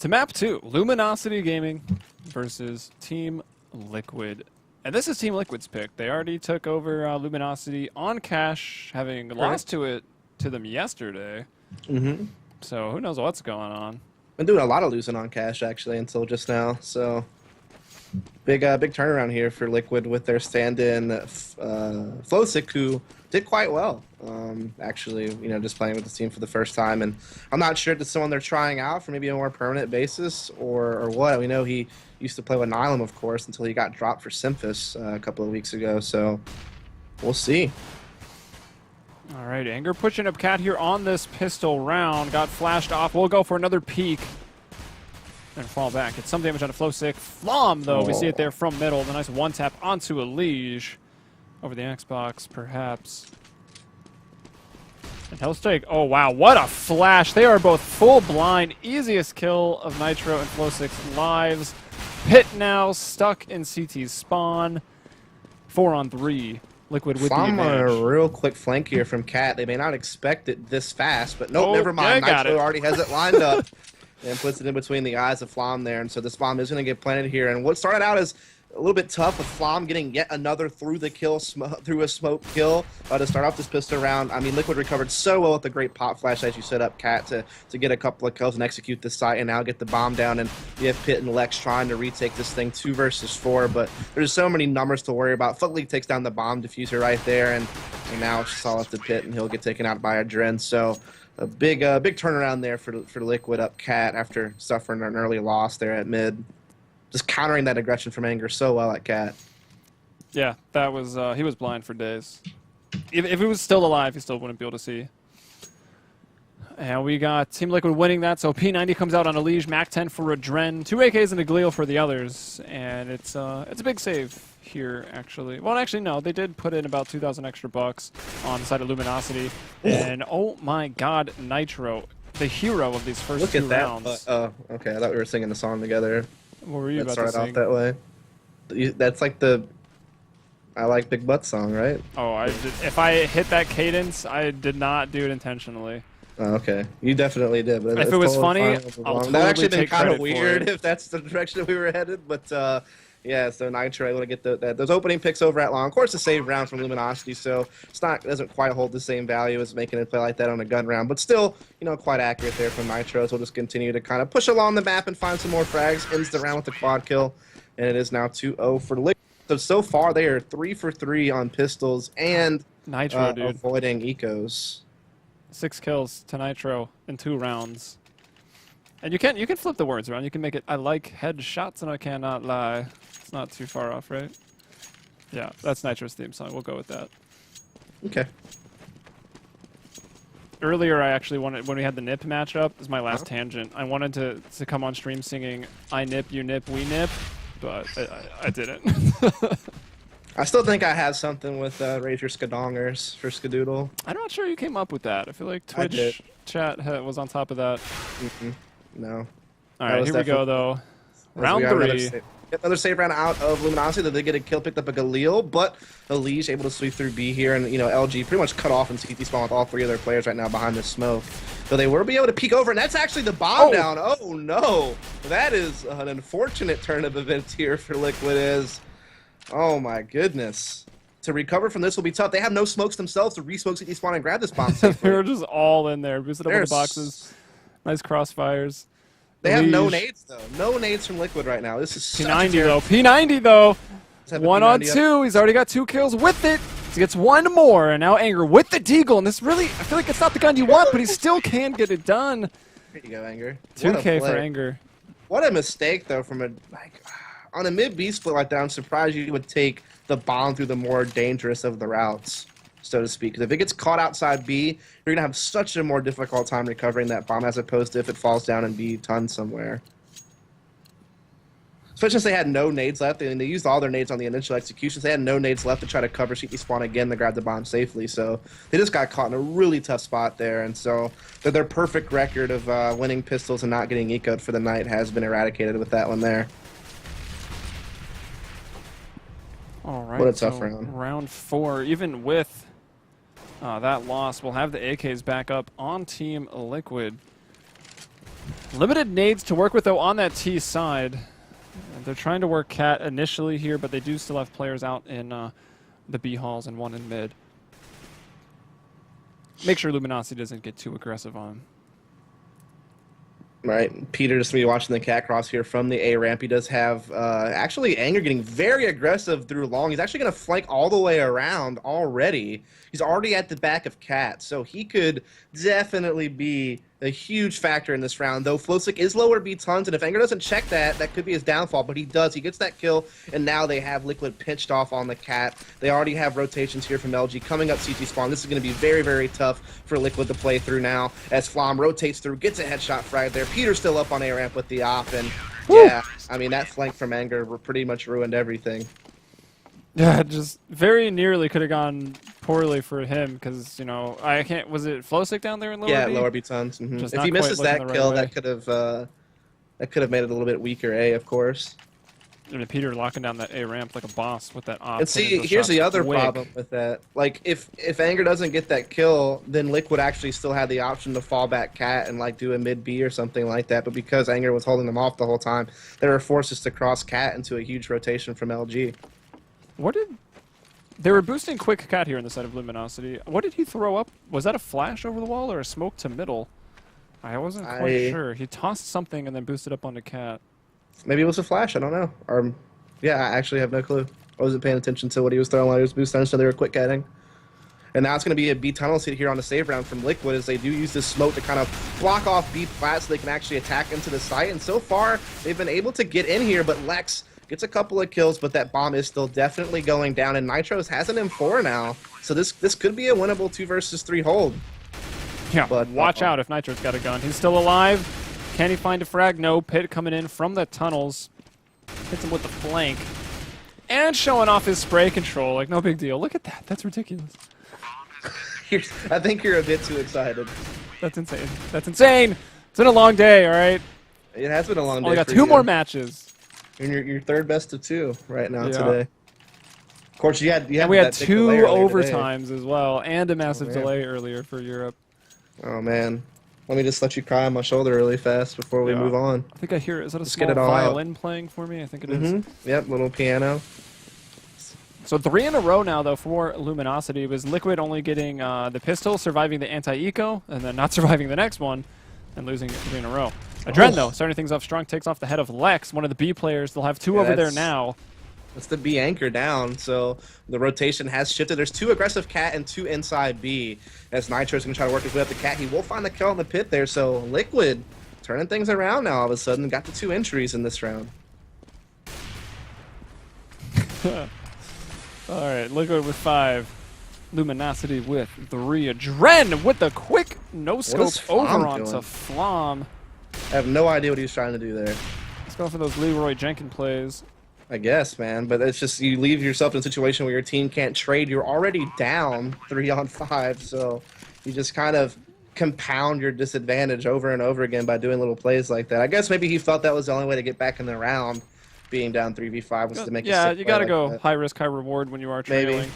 To map 2, Luminosity Gaming versus Team Liquid. And this is Team Liquid's pick. They already took over Luminosity on cash, having lost to them yesterday. So who knows what's going on. Been doing a lot of losing on cash, actually, until just now. So big turnaround here for Liquid with their stand-in Flowsick, who did quite well. Actually, just playing with the team for the first time. And I'm not sure if it's someone they're trying out for maybe a more permanent basis or what. We know he used to play with Nylum, of course, until he got dropped for Symphus a couple of weeks ago. So we'll see. All right, Anger pushing up Cat here on this pistol round. Got flashed off. We'll go for another peek. And fall back. It's some damage on a Flowsick. Flom, though. We see it there from middle. The nice one-tap onto a Liege. Over the Xbox, perhaps. And Hellstake. Oh, wow. What a flash. They are both full blind. Easiest kill of Nitro and Flowsick's lives. Pit now stuck in CT's spawn. 4-on-3. Liquid with the advantage. A real quick flank here from Cat. They may not expect it this fast, but nope, never mind. Nitro already has it lined up and puts it in between the eyes of Flom there. And so this bomb is going to get planted here. And what started out as a little bit tough with Flom getting yet another through a smoke kill to start off this pistol round. I mean, Liquid recovered so well with the great pop flash as you set up Cat to get a couple of kills and execute this site and now get the bomb down. And you have Pit and Lex trying to retake this thing 2 versus 4, but there's so many numbers to worry about. Fugly takes down the bomb diffuser right there, and now it's just all up to Pit, and he'll get taken out by Adren. So a big turnaround there for Liquid up Cat after suffering an early loss there at mid. Just countering that aggression from Anger so well at Cat. Yeah, that was he was blind for days. If he was still alive, he still wouldn't be able to see. And we got Team Liquid winning that, so P90 comes out on a Liege, Mac 10 for Adren, 2 AKs and a Glial for the others, and it's a big save here, actually. Well, actually, no, they did put in about 2,000 extra bucks on the side of Luminosity, and oh my god, Nitro, the hero of these first 2 rounds. Oh, okay, I thought we were singing the song together. What were you about to sing? Off that way. That's like the I Like Big Butt song, right? Oh, if I hit that cadence, I did not do it intentionally. Oh, okay, you definitely did. But if it was funny, I'll totally that actually been kind of weird if that's the direction that we were headed. But yeah, so Nitro able to get those opening picks over at long. Of course, a save round from Luminosity, so doesn't quite hold the same value as making it play like that on a gun round, but still, quite accurate there from Nitro. So we'll just continue to kind of push along the map and find some more frags. Ends the round with the quad kill, and it is now 2-0 for Liquid. So far they are 3 for 3 on pistols and Nitro, dude, avoiding ecos. 6 kills to Nitro in 2 rounds. And you can flip the words around. You can make it, I like headshots and I cannot lie. It's not too far off, right? Yeah, that's Nitro's theme song. We'll go with that. Okay. Earlier, I actually wanted, when we had the nip matchup, this is my last tangent, I wanted to come on stream singing, I nip, you nip, we nip, but I didn't. I still think I have something with Raise Your Skadongers for Skadoodle. I'm not sure you came up with that. I feel like Twitch chat was on top of that. No. All right, here we go, though. Round 3. Another save round out of Luminosity. That they get a kill, picked up a Galil, but Liege able to sweep through B here, and LG pretty much cut off in CT spawn with all 3 of their players right now behind the smoke. So they will be able to peek over, and that's actually the bomb down. Oh no, that is an unfortunate turn of events here for Liquid. Oh my goodness. To recover from this will be tough. They have no smokes themselves to re-smoke CT spawn and grab this bomb safely. They're just all in there. Boosted up with the boxes. Nice crossfires. They have no nades, though. No nades from Liquid right now. This is P90, though. P90, though. 1-on-2. He's already got 2 kills with it. He gets 1 more, and now Anger with the Deagle. And this really, I feel like it's not the gun you want, but he still can get it done. Here you go, Anger. 2K for Anger. What a mistake, though, from on a mid-B split like that. I'm surprised you would take the bomb through the more dangerous of the routes, so to speak. Because if it gets caught outside B, you're going to have such a more difficult time recovering that bomb as opposed to if it falls down and B tons somewhere. Especially since they had no nades left, and they used all their nades on the initial executions. They had no nades left to try to cover CT spawn again to grab the bomb safely. So they just got caught in a really tough spot there. And so their perfect record of winning pistols and not getting ecoed for the night has been eradicated with that one there. All right, what a tough round. Round 4, even with that loss, we'll have the AKs back up on Team Liquid. Limited nades to work with, though, on that T side. They're trying to work Cat initially here, but they do still have players out in the B halls and one in mid. Make sure Luminosity doesn't get too aggressive on him. Right, Peter just going to be watching the cat cross here from the A ramp. He does have actually Anger getting very aggressive through long. He's actually going to flank all the way around already. He's already at the back of Cat, so he could definitely be a huge factor in this round. Though Flowsick is lower B tons, and if Anger doesn't check that, that could be his downfall. But he does. He gets that kill, and now they have Liquid pinched off on the Cat. They already have rotations here from LG coming up CT spawn. This is going to be very, very tough for Liquid to play through now as Flom rotates through, gets a headshot frag there. Peter's still up on A ramp with the op, and yeah, I mean, that flank from Anger pretty much ruined everything. Yeah, just very nearly could have gone poorly for him because, you know, I can't. Was it Flowsick down there in lower B? Yeah, lower B tons. If he misses that kill, that could have made it a little bit weaker A, of course. And Peter locking down that A ramp like a boss with that op. And see, here's the other problem with that. Like, if Anger doesn't get that kill, then Liquid actually still had the option to fall back Cat and like do a mid B or something like that. But because Anger was holding them off the whole time, they were forced to cross Cat into a huge rotation from LG. They were boosting quick Cat here on the side of Luminosity. What did he throw up? Was that a flash over the wall or a smoke to middle? I wasn't quite sure. He tossed something and then boosted up onto Cat. Maybe it was a flash. I don't know. Or, yeah, I actually have no clue. I wasn't paying attention to what he was throwing while he was boosting, so they were quick catting. And now it's going to be a B tunnel hit here on the save round from Liquid as they do use this smoke to kind of block off B plat so they can actually attack into the site. And so far, they've been able to get in here, but Lex gets a couple of kills, but that bomb is still definitely going down, and Nitros has an M4 now. So this could be a winnable 2 versus 3 hold. Yeah, but watch out if Nitro's got a gun. He's still alive. Can he find a frag? No. Pit coming in from the tunnels. Hits him with the flank. And showing off his spray control. Like, no big deal. Look at that. That's ridiculous. I think you're a bit too excited. That's insane. That's insane. It's been a long day, all right? It has been a long day. We got 2 more matches. You're third best of 2 right now today. Of course, we had 2 overtimes as well, and a massive delay earlier for Europe. Oh man, let me just let you cry on my shoulder really fast before we move on. I think I hear. Is that a small violin playing for me? I think it is. Yep, little piano. So 3 in a row now, though, for Luminosity. It was Liquid only getting the pistol, surviving the anti-eco, and then not surviving the next one, and losing 3 in a row. Adren, though, starting things off strong, takes off the head of Lex, one of the B players. They'll have 2 over there now. That's the B anchor down, so the rotation has shifted. There's 2 aggressive Cat and 2 inside B. As Nitro's going to try to work his way up the Cat, he will find the kill in the pit there, so Liquid turning things around now all of a sudden. Got the 2 entries in this round. All right, Liquid with 5. Luminosity with 3. Adren with the quick no-scope over onto Flom. I have no idea what he was trying to do there. Let's go for those Leroy Jenkins plays. I guess, man, but it's just you leave yourself in a situation where your team can't trade. You're already down 3 on 5, so you just kind of compound your disadvantage over and over again by doing little plays like that. I guess maybe he felt that was the only way to get back in the round, being down 3v5 was to make you got to go high risk, high reward when you are trailing. Maybe.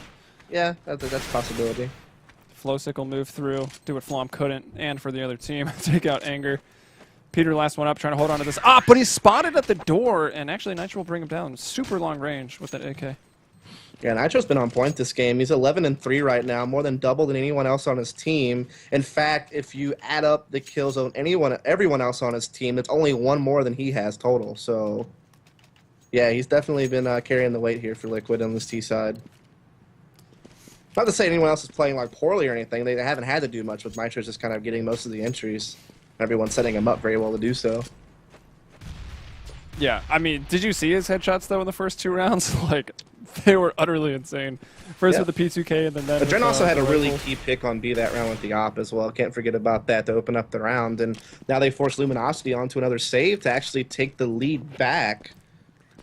Yeah, that's a possibility. Flowsick will move through, do what Flom couldn't, and for the other team, take out Anger. Peter last one up, trying to hold on to this. But he's spotted at the door, and actually Nitro will bring him down. Super long range with that AK. Yeah, Nitro's been on point this game. He's 11-3 right now, more than double than anyone else on his team. In fact, if you add up the kills of everyone else on his team, it's only 1 more than he has total. So, yeah, he's definitely been carrying the weight here for Liquid on this T side. Not to say anyone else is playing like poorly or anything. They haven't had to do much with Nitro's just kind of getting most of the entries. Everyone's setting him up very well to do so. Yeah, I mean, did you see his headshots, though, in the first 2 rounds? Like, they were utterly insane. First with the P2K, and then Adren also had a really key pick on B that round with the op as well. Can't forget about that to open up the round. And now they force Luminosity onto another save to actually take the lead back.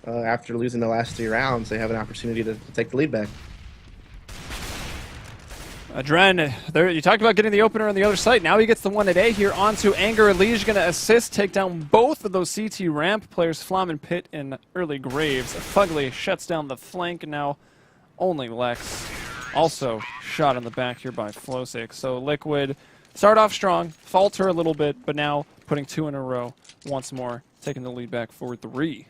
After losing the last 3 rounds, they have an opportunity to take the lead back. Adren, you talked about getting the opener on the other side. Now he gets the one at A here onto Anger. Lige going to assist, take down both of those CT ramp players, Flom and Pit in early graves. Fugly shuts down the flank. Now only Lex. Also shot in the back here by Flowsick. So Liquid start off strong, falter a little bit, but now putting 2 in a row once more, taking the lead back for 3.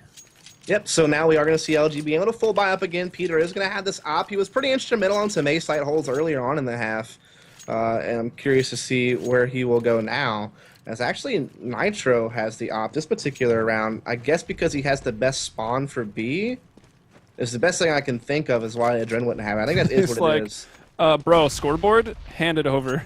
Yep, so now we are going to see LG being able to full buy up again. Peter is going to have this op. He was pretty instrumental on some A-site holds earlier on in the half, and I'm curious to see where he will go now. As actually Nitro has the op this particular round, I guess because he has the best spawn for B. It's the best thing I can think of is why Adren wouldn't have it. I think that is what it is. Bro, scoreboard, hand it over.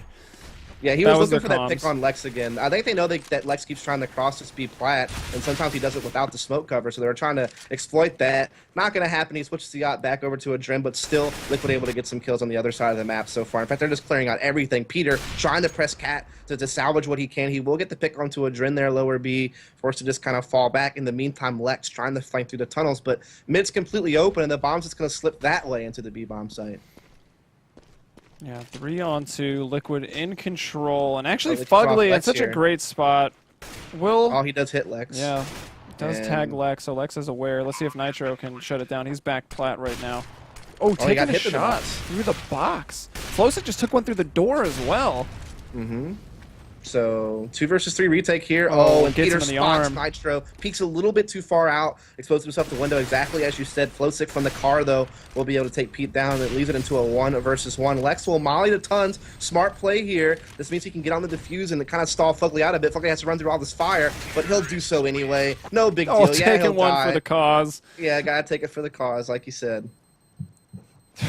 Yeah, he was looking for that pick on Lex again. I think they know that Lex keeps trying to cross this B plat, and sometimes he does it without the smoke cover, so they were trying to exploit that. Not going to happen. He switches the yacht back over to Adren, but still Liquid able to get some kills on the other side of the map so far. In fact, they're just clearing out everything. Peter trying to press Cat to salvage what he can. He will get the pick onto Adren there, lower B, forced to just kind of fall back. In the meantime, Lex trying to flank through the tunnels, but mid's completely open, and the bomb's just going to slip that way into the B bomb site. Yeah, 3 on 2, Liquid in control, and actually Fugly at such a great spot. Oh, he does hit Lex. Yeah, does tag Lex, so Lex is aware. Let's see if Nitro can shut it down. He's back plat right now. Oh, taking a shot through the box. Flowsick just took one through the door as well. Mm-hmm. So 2 versus 3 retake here. And gets Peter him in the spots arm. Nitro. Peeks a little bit too far out. Exposed himself to the window exactly as you said. Flowsick from the car, though, will be able to take Pete down. It leaves it into a 1 versus 1. Lex will molly the tons. Smart play here. This means he can get on the defuse and kind of stall Fugly out a bit. Fugly has to run through all this fire, but he'll do so anyway. No big deal. Taking one for the cause. Yeah, gotta take it for the cause, like you said.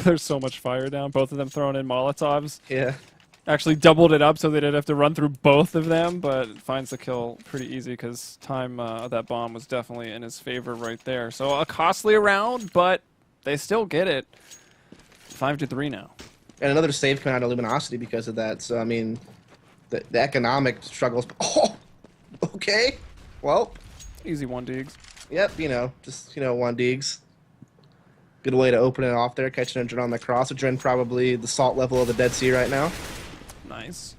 There's so much fire down. Both of them throwing in Molotovs. Yeah. Actually doubled it up so they didn't have to run through both of them, but finds the kill pretty easy because time of that bomb was definitely in his favor right there. So a costly round, but they still get it. 5-3 now. And another save coming out of Luminosity because of that. So, I mean, the economic struggles. Oh, okay. Well. Easy 1 Deags. Yep, just 1 Deags. Good way to open it off there, catching Adren on the cross. Adren probably the salt level of the Dead Sea right now. Nice.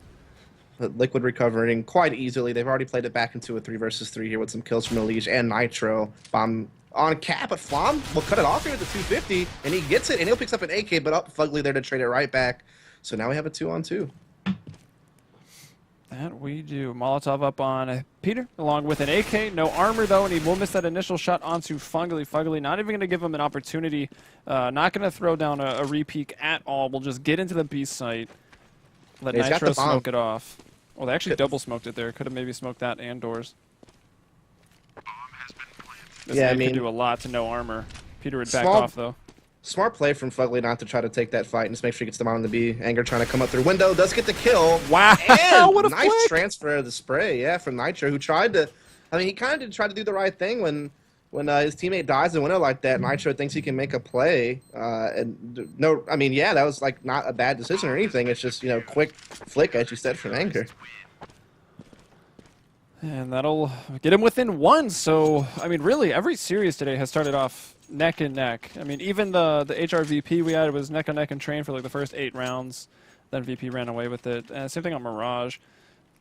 But Liquid recovering quite easily. They've already played it back into a 3 versus 3 here with some kills from Elige and Nitro. Bomb on cap, but Flom will cut it off here at the 250, and he gets it, and he'll picks up an AK, but Fugly there to trade it right back. So now we have a 2-on-2. That we do. Molotov up on Peter, along with an AK. No armor, though, and he will miss that initial shot onto Fugly. Fugly not even going to give him an opportunity. Not going to throw down a re-peek at all. We'll just get into the B site. Let Nitro smoke it off. Well, they actually double smoked it there. Could have maybe smoked that and doors. This could do a lot to no armor. Peter would back off, though. Smart play from Fugly not to try to take that fight and just make sure he gets them on the B. Anger trying to come up through window. Does get the kill. Wow. And what a nice flick. transfer of the spray, from Nitro, who tried to... I mean, he kind of did try to do the right thing when his teammate dies in window like that. Nitro thinks he can make a play. That was like not a bad decision or anything. It's just, quick flick, as you said, from Anger. And that'll get him within 1. So, I mean, really, every series today has started off neck and neck. I mean, even the HRVP we had was neck and neck and Train for like the first 8 rounds. Then VP ran away with it. And same thing on Mirage.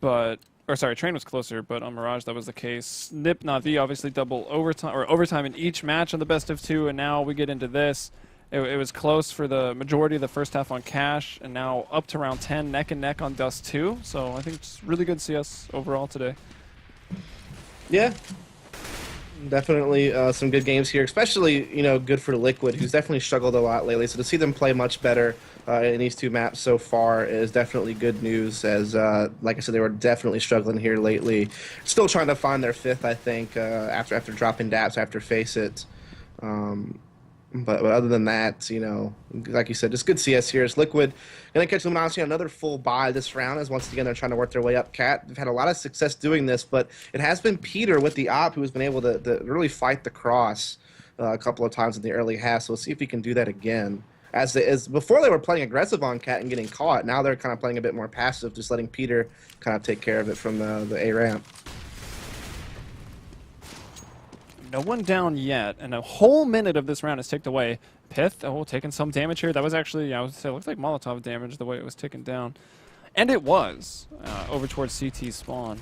Train was closer, but on Mirage that was the case. Nip, not V, obviously double overtime in each match on the best of 2. And now we get into this. It was close for the majority of the first half on Cash, and now up to round 10, neck and neck on Dust 2. So I think it's really good CS overall today. Yeah, definitely some good games here, especially, good for Liquid, who's definitely struggled a lot lately. So to see them play much better in these 2 maps so far is definitely good news, as, like I said, they were definitely struggling here lately. Still trying to find their 5th, I think, after dropping Daps after Face It. But other than that, like you said, just good CS here. As Liquid going to catch Luminosity on another full buy this round, as once again they're trying to work their way up. Cat, they've had a lot of success doing this, but it has been Peter with the op who has been able to really fight the cross a couple of times in the early half. So we'll see if he can do that again. As before they were playing aggressive on Cat and getting caught. Now they're kind of playing a bit more passive, just letting Peter kind of take care of it from the A ramp. No one down yet, and a whole minute of this round is ticked away. Pith, taking some damage here. That was actually, I would say, it looked like Molotov damage the way it was ticking down. And it was, over towards CT spawn.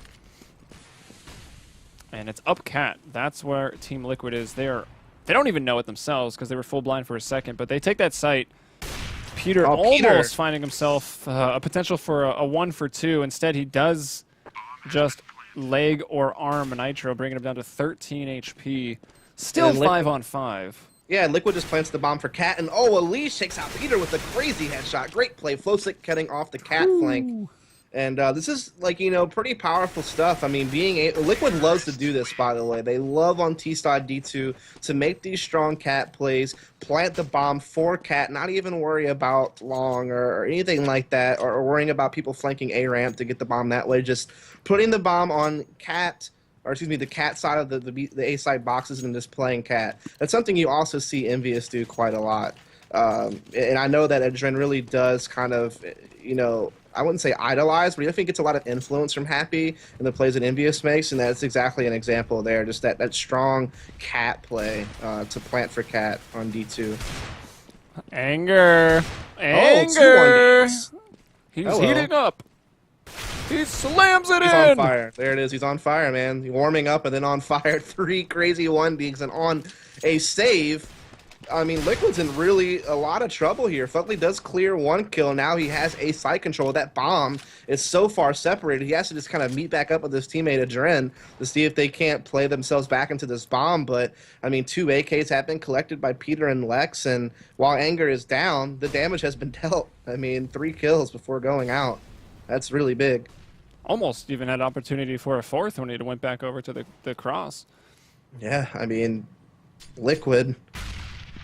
And it's up Cat. That's where Team Liquid is. They don't even know it themselves because they were full blind for a second, but they take that site. Peter almost finding himself a potential for a 1 for 2. Instead, he does just leg or arm Nitro, bringing him down to 13 HP. Still 5 on 5. Yeah, Liquid just plants the bomb for Cat, and Elise takes out Peter with a crazy headshot. Great play. Flowstick cutting off the Cat flank. And this is, like, you know, pretty powerful stuff. I mean, Liquid loves to do this, by the way. They love on T-side D2 to make these strong Cat plays, plant the bomb for Cat, not even worry about long or anything like that, or worrying about people flanking A-ramp to get the bomb that way. Just putting the bomb on Cat, or excuse me, the Cat side of the A-side boxes and just playing Cat. That's something you also see Envious do quite a lot. And I know that Adren really does kind of, you know, I wouldn't say idolize, but I think gets a lot of influence from Happy and the plays that Envious makes, and that's exactly an example there. Just that strong Cat play to plant for Cat on D2. Anger. He's heating up. He slams it in. He's on fire. There it is. He's on fire, man. Warming up and then on fire. 3 crazy 1-digs and on a save. I mean, Liquid's in really a lot of trouble here. Fugly does clear 1 kill. Now he has a side control. That bomb is so far separated. He has to just kind of meet back up with his teammate Adren to see if they can't play themselves back into this bomb. But, I mean, 2 AKs have been collected by Peter and Lex. And while Anger is down, the damage has been dealt. I mean, 3 kills before going out. That's really big. Almost even had opportunity for a 4th when he went back over to the cross. Yeah, I mean, Liquid...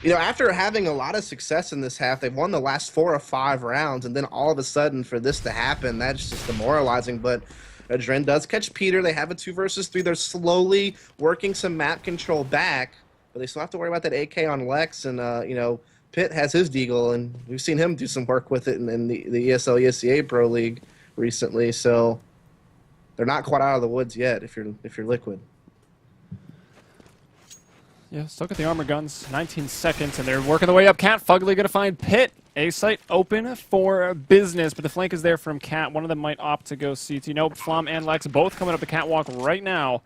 You know, after having a lot of success in this half, they've won the last 4 or 5 rounds, and then all of a sudden for this to happen, that's just demoralizing. But Adren does catch Peter. They have a 2 versus 3. They're slowly working some map control back, but they still have to worry about that AK on Lex. And, you know, Pitt has his Deagle, and we've seen him do some work with it in the ESL ESEA Pro League recently. So they're not quite out of the woods yet if you're Liquid. Yeah, still got the armor guns. 19 seconds, and they're working their way up. Cat, Fugly going to find Pit. A site open for business, but the flank is there from Cat. One of them might opt to go CT. Nope, Flom and Lex both coming up the catwalk right now.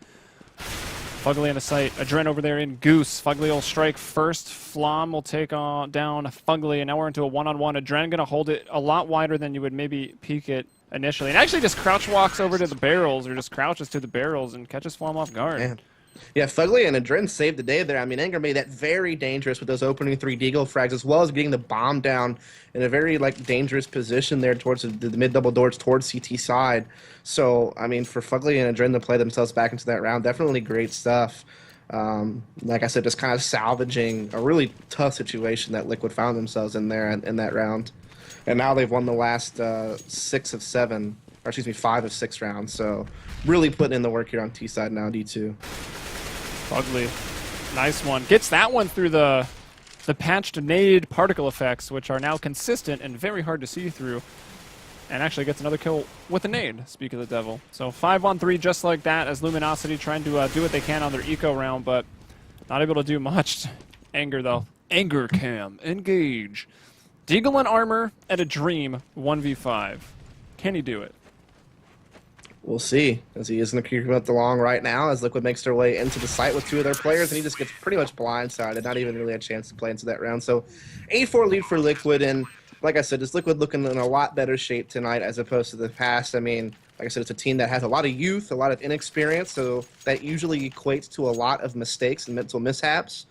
Fugly in the site. Adren over there in Goose. Fugly will strike first. Flom will take down Fugly, and now we're into a one-on-one. Adren going to hold it a lot wider than you would maybe peek it initially. And actually just crouch walks over to the barrels, or just crouches to the barrels and catches Flom off guard. Man. Yeah, Fugly and Adren saved the day there. I mean, Anger made that very dangerous with those opening 3 Deagle frags, as well as getting the bomb down in a very, like, dangerous position there towards the mid-double doors towards CT side. So, I mean, for Fugly and Adren to play themselves back into that round, definitely great stuff. Like I said, just kind of salvaging a really tough situation that Liquid found themselves in there in that round. And now they've won the last 6 of 7, or excuse me, 5 of 6 rounds. So really putting in the work here on T side now, D2. Fugly, nice one. Gets that one through the patched nade particle effects, which are now consistent and very hard to see through. And actually gets another kill with a nade, speak of the devil. So 5 on 3 just like that, as Luminosity trying to do what they can on their eco round, but not able to do much. Anger, though. Anger cam. Engage. Deagle and Armor at a Dream 1v5. Can he do it? We'll see, as he is in the creeping up the long right now, as Liquid makes their way into the site with 2 of their players, and he just gets pretty much blindsided, not even really a chance to play into that round. So 8-4 lead for Liquid, and like I said, is Liquid looking in a lot better shape tonight as opposed to the past. I mean, like I said, it's a team that has a lot of youth, a lot of inexperience, so that usually equates to a lot of mistakes and mental mishaps.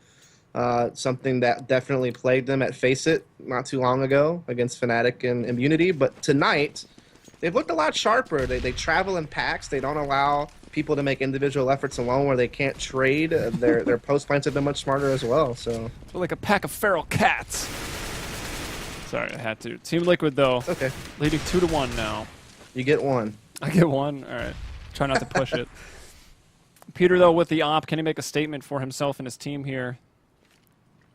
Something that definitely plagued them at Face It not too long ago against Fnatic and Immunity, but tonight they've looked a lot sharper. They travel in packs. They don't allow people to make individual efforts alone where they can't trade. Their post plants have been much smarter as well. So they're like a pack of feral cats. Sorry, I had to. Team Liquid, though, okay, leading 2-1 now. You get 1. I get 1? All right. Try not to push it. Peter, though, with the op, can he make a statement for himself and his team here?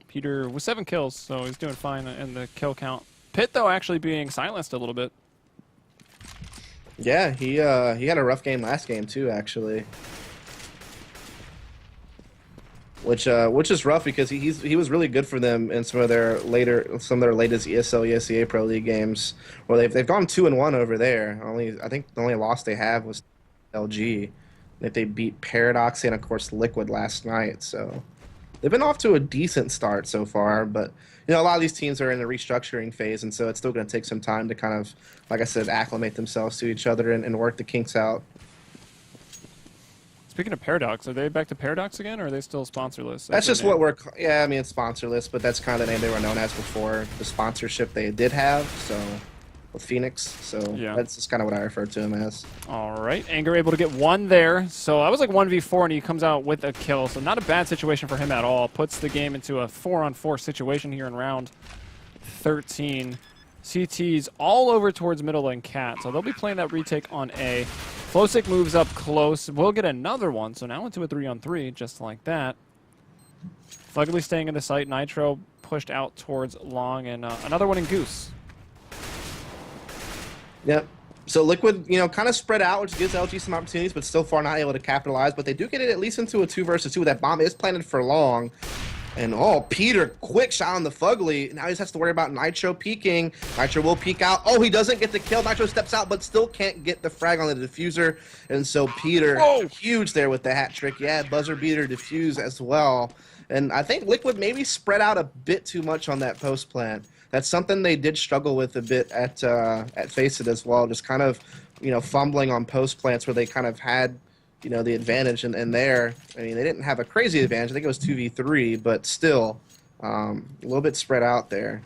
Peter with 7 kills, so he's doing fine in the kill count. Pitt, though, actually being silenced a little bit. Yeah, he had a rough game last game too, actually. Which is rough because he was really good for them in some of their latest ESL ESEA Pro League games where they've gone 2-1 over there. I think the only loss they have was LG. That they beat Paradox and of course Liquid last night. So they've been off to a decent start so far, but you know, a lot of these teams are in the restructuring phase, and so it's still going to take some time to kind of, like I said, acclimate themselves to each other and work the kinks out. Speaking of Paradox, are they back to Paradox again, or are they still sponsorless? That's just what we're, yeah, I mean, it's sponsorless, but that's kind of the name they were known as before the sponsorship they did have, so, with Phoenix, so yeah. That's just kind of what I refer to him as. All right, Anger able to get one there, so that was like 1v4, and he comes out with a kill, so not a bad situation for him at all. Puts the game into a 4-on-4 situation here in round 13. CT's all over towards middle lane Cat, so they'll be playing that retake on A. Flowsick moves up close. We'll get another one, so now into a 3-on-3, just like that. Fugly staying in the site. Nitro pushed out towards Long, and another one in Goose. Yep. So Liquid, you know, kind of spread out, which gives LG some opportunities, but still far not able to capitalize. But they do get it at least into a 2 versus 2. That bomb is planted for Long. And, oh, Peter, quick shot on the Fugly. Now he just has to worry about Nitro peeking. Nitro will peek out. Oh, he doesn't get the kill. Nitro steps out, but still can't get the frag on the diffuser. And so Peter, huge there with the hat trick. Yeah, buzzer beater diffuse as well. And I think Liquid maybe spread out a bit too much on that post plant. That's something they did struggle with a bit at Faceit as well. Just kind of, you know, fumbling on post plants where they kind of had, you know, the advantage, and there, I mean, they didn't have a crazy advantage. I think it was 2v3, but still, a little bit spread out there.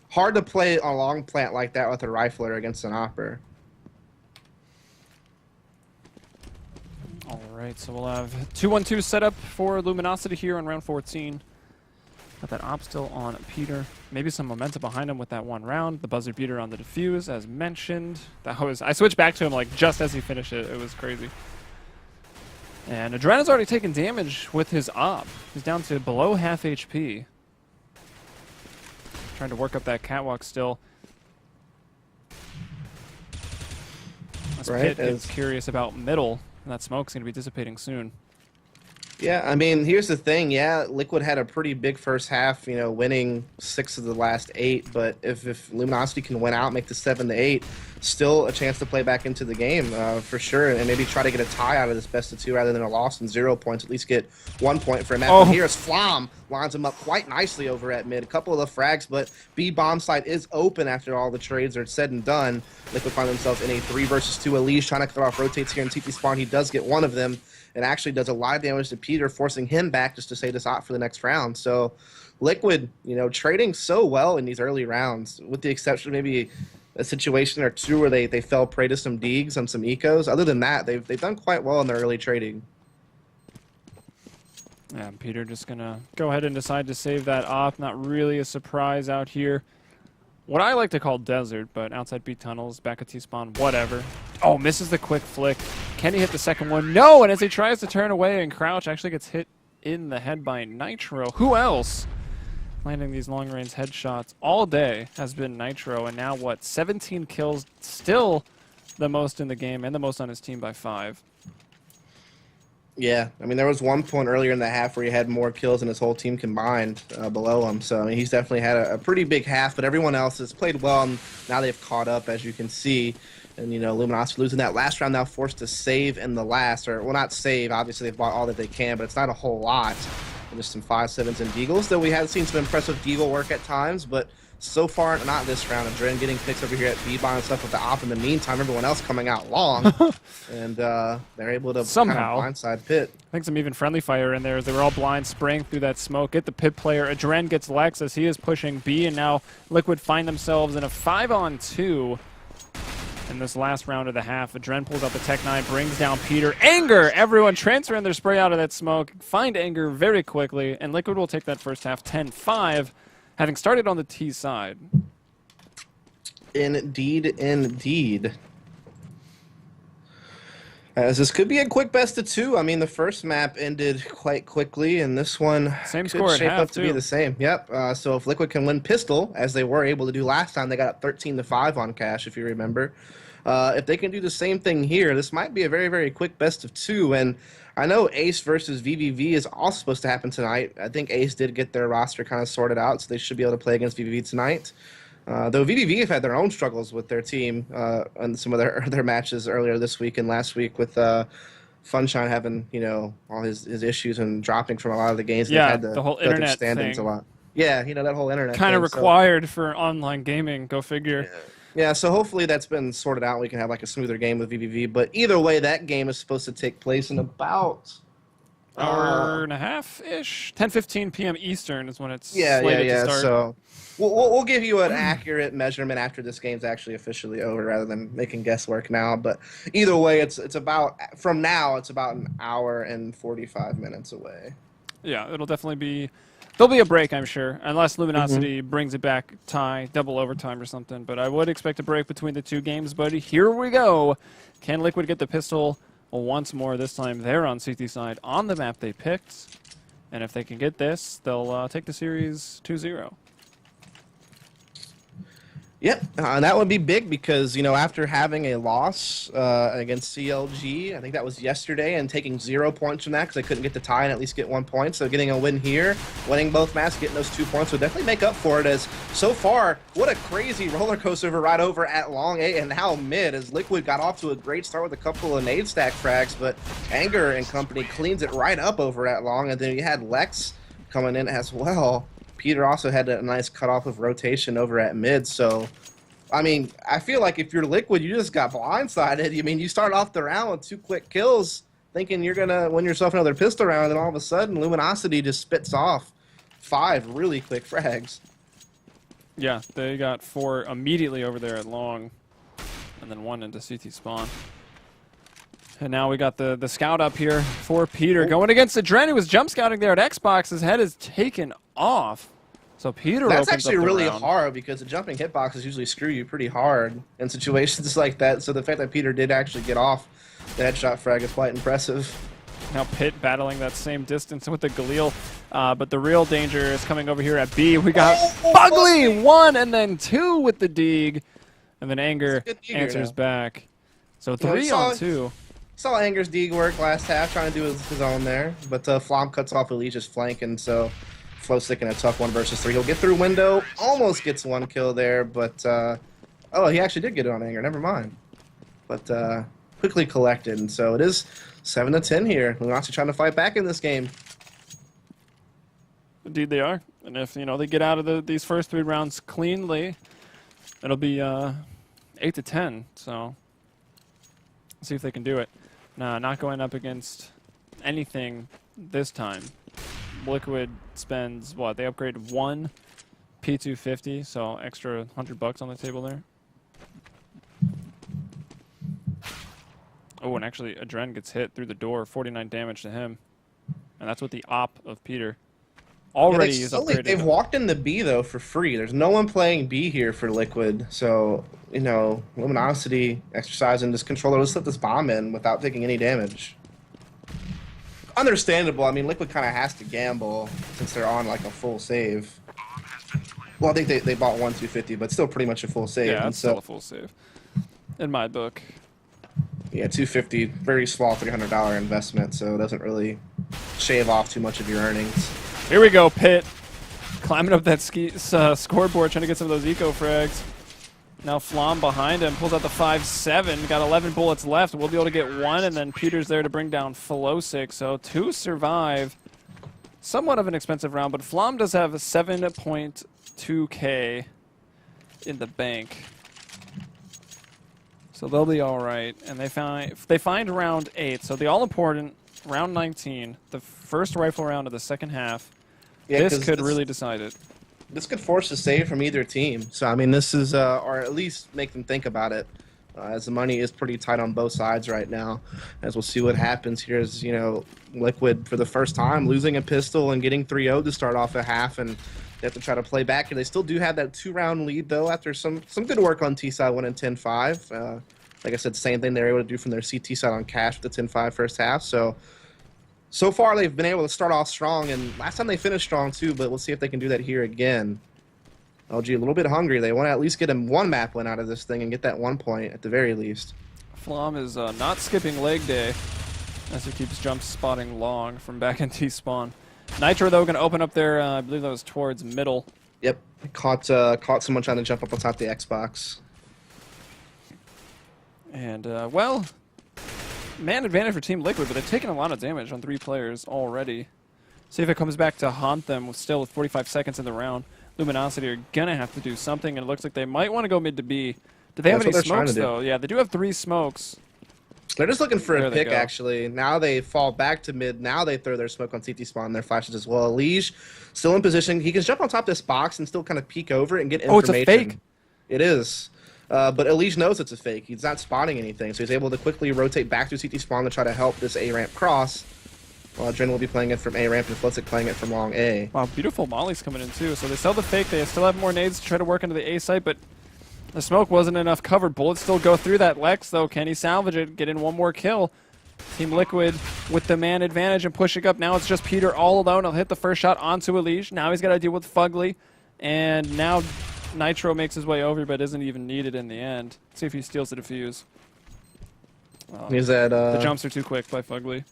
Hard to play a long plant like that with a rifler against an opper. All right, so we'll have 2-1-2 set up for Luminosity here on round 14. Got that op still on Peter. Maybe some momentum behind him with that one round. The buzzer beater on the defuse, as mentioned. That was, I switched back to him like just as he finished it. It was crazy. And Adrena's already taken damage with his op. He's down to below half HP. Trying to work up that catwalk still. This Pit is curious about middle, and that smoke's going to be dissipating soon. Yeah, I mean, here's the thing. Yeah, Liquid had a pretty big first half, you know, winning 6 of the last 8. But if Luminosity can win out, make the 7-8, still a chance to play back into the game for sure, and maybe try to get a tie out of this best of 2 rather than a loss and 0 points. At least get 1 point for a match. Oh. And here's Flom lines him up quite nicely over at mid. A couple of the frags, but B bomb site is open after all the trades are said and done. Liquid find themselves in a 3 versus 2. Elise trying to throw off rotates here in TP spawn. He does get one of them. And actually does a lot of damage to Peter, forcing him back just to save this op for the next round. So Liquid, you know, trading so well in these early rounds, with the exception of maybe a situation or two where they fell prey to some Deags and some ecos. Other than that, they've done quite well in their early trading. Yeah, Peter just going to go ahead and decide to save that op. Not really a surprise out here. What I like to call desert, but outside B tunnels, back at T-spawn, whatever. Oh, misses the quick flick. Can he hit the second one? No, and as he tries to turn away and crouch, actually gets hit in the head by Nitro. Who else landing these long-range headshots all day has been Nitro, and now what, 17 kills, still the most in the game, and the most on his team by 5. Yeah, I mean, there was one point earlier in the half where he had more kills than his whole team combined below him. So, I mean, he's definitely had a pretty big half, but everyone else has played well, and now they've caught up, as you can see. And, you know, Luminosity losing that last round, now forced to save in the last, or, well, not save. Obviously, they've bought all that they can, but it's not a whole lot. And just some 5-7s and Deagles, though we have seen some impressive Deagle work at times, but so far, not this round. Adren getting picks over here at B-bomb and stuff with the op. In the meantime, everyone else coming out long. And they're able to somehow kind of blindside Pit. I think some even friendly fire in there as they were all blind, spraying through that smoke. Get the Pit player. Adren gets Lex as he is pushing B, and now Liquid find themselves in a 5-on-2 in this last round of the half. Adren pulls out the Tech 9, brings down Peter. Anger! Everyone transferring their spray out of that smoke. Find Anger very quickly, and Liquid will take that first half 10-5. Having started on the T side. Indeed, indeed. As this could be a quick best of 2. I mean, the first map ended quite quickly, and this one same could score shape at half, up to be the same. Yep. So if Liquid can win Pistol, as they were able to do last time, they got up 13-5 on Cash, if you remember. If they can do the same thing here, this might be a very, very quick best of 2. And I know Ace versus VVV is also supposed to happen tonight. I think Ace did get their roster kind of sorted out, so they should be able to play against VVV tonight. Though VVV have had their own struggles with their team and some of their matches earlier this week and last week with Funshine having, all his issues and dropping from a lot of the games. Yeah, had to, the whole internet standings thing. a lot. Yeah, that whole internet kind of thing, required for online gaming. Go figure. Yeah, so hopefully that's been sorted out. We can have like a smoother game with VVV. But either way, that game is supposed to take place in about hour and a half ish. 10:15 p.m. Eastern is when it's slated to start. So we'll give you an accurate measurement after this game's actually officially over, rather than making guesswork now. But either way, it's about from now. It's about an hour and 45 minutes away. Yeah, it'll definitely be. There'll be a break, I'm sure, unless Luminosity brings it back, tie, double overtime or something. But I would expect a break between the two games. But here we go. Can Liquid get the pistol once more? This time they're on CT side on the map they picked. And if they can get this, they'll take the series 2-0. Yep, and that would be big because, after having a loss against CLG, I think that was yesterday, and taking 0 points from that because they couldn't get the tie and at least get 1 point. So getting a win here, winning both maps, getting those 2 points would definitely make up for it. As so far, what a crazy roller coaster ride over at long A and now mid, as Liquid got off to a great start with a couple of nade stack frags, but Anger and company cleans it right up over at long, and then you had Lex coming in as well. Peter also had a nice cutoff of rotation over at mid, so I feel like if you're Liquid, you just got blindsided. You start off the round with 2 quick kills, thinking you're going to win yourself another pistol round, and all of a sudden, Luminosity just spits off 5 really quick frags. Yeah, they got 4 immediately over there at long, and then 1 into CT spawn. And now we got the scout up here for Peter, going against the Dren, who was jump scouting there at Xbox. His head is taken off. So Peter That's actually really hard because the jumping hitboxes usually screw you pretty hard in situations like that. So the fact that Peter did actually get off the headshot frag is quite impressive. Now Pitt battling that same distance with the Galil. But the real danger is coming over here at B. We got Fugly 1 and then 2 with the Deagle. And then Anger answers back. So 3 on 2. Saw Anger's Deagle work last half, trying to do his own there. But Flom cuts off Elise's flank, and so Flow sticking a tough 1 versus 3. He'll get through window, almost gets 1 kill there, but oh, he actually did get it on Anger. Never mind. But quickly collected, and so it is 7-10 here. Luminosity trying to fight back in this game. Indeed, they are. And if they get out of these first 3 rounds cleanly, it'll be 8-10. So let's see if they can do it. Nah, not going up against anything this time. Liquid spends what? They upgraded 1 P250, so extra $100 on the table there. Oh, and actually, Adren gets hit through the door, 49 damage to him, and that's with the op of Peter. Already is upgraded. They've walked in the B though for free. There's no one playing B here for Liquid, so Luminosity exercising this controller. Let's let this bomb in without taking any damage. Understandable. Liquid kind of has to gamble since they're on like a full save. Well, I think they bought 1 250, but still pretty much a full save. Yeah, it's still a full save in my book. Yeah, 250, very small $300 investment, so it doesn't really shave off too much of your earnings. Here we go, Pitt. Climbing up that scoreboard, trying to get some of those eco frags. Now Flom behind him, pulls out the 5.7, got 11 bullets left. We'll be able to get 1, and then Peter's there to bring down Flowsick. So 2 survive. Somewhat of an expensive round, but Flom does have a 7.2K in the bank. So they'll be all right. And they find round 8. So the all-important round 19, the first rifle round of the second half. Yeah, this could really decide it. This could force a save from either team. So, this is, or at least make them think about it, as the money is pretty tight on both sides right now. As we'll see what happens here as, Liquid, for the first time, losing a pistol and getting 3-0 to start off a half, and they have to try to play back. And they still do have that 2-round lead, though, after some good work on T-side, winning 10-5. Like I said, same thing they're able to do from their CT side on Cash with the 10-5 first half. So far, they've been able to start off strong, and last time they finished strong, too, but we'll see if they can do that here again. LG a little bit hungry. They want to at least get him 1 map win out of this thing and get that 1 point at the very least. Flom is not skipping leg day as he keeps jump spotting long from back in T-spawn. Nitro, though, going to open up there, I believe that was towards middle. Yep, caught someone trying to jump up on top of the Xbox. And, well, man advantage for Team Liquid, but they've taken a lot of damage on 3 players already. See if it comes back to haunt them still with 45 seconds in the round. Luminosity are going to have to do something, and it looks like they might want to go mid to B. Do they have any smokes, though? Yeah, they do have 3 smokes. They're just looking for a pick, actually. Now they fall back to mid. Now they throw their smoke on CT spawn, their flashes as well. Lige still in position. He can jump on top of this box and still kind of peek over it and get information. Oh, it's a fake? It is. But Elige knows it's a fake. He's not spotting anything, so he's able to quickly rotate back to CT spawn to try to help this A-ramp cross. Well, Dren will be playing it from A-ramp and Flitzik playing it from long A. Wow, beautiful mollies coming in too. So they sell the fake. They still have more nades to try to work into the A site, but the smoke wasn't enough cover. Bullets still go through that. Lex, though, can he salvage it? Get in one more kill. Team Liquid with the man advantage and pushing up. Now it's just Peter all alone. He'll hit the first shot onto Elige. Now he's got to deal with Fugly. And now Nitro makes his way over, but isn't even needed in the end. Let's see if he steals the defuse. The jumps are too quick by Fugly.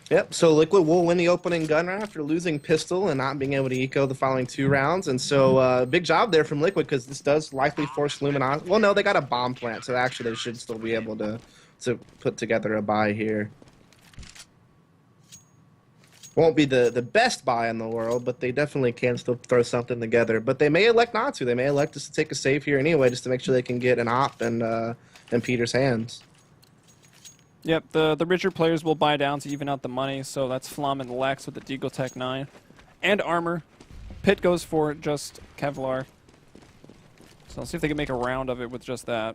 Yep, so Liquid will win the opening gun round after losing Pistol and not being able to eco the following 2 rounds. And so big job there from Liquid because this does likely force Luminosity. Well, no, they got a bomb plant, so actually they should still be able to put together a buy here. Won't be the best buy in the world, but they definitely can still throw something together. But they may elect not to. They may elect just to take a save here anyway just to make sure they can get an op in Peter's hands. Yep, the richer players will buy down to even out the money, so that's Flom and Lex with the Deagle Tech 9. And armor. Pit goes for just Kevlar. So let's see if they can make a round of it with just that.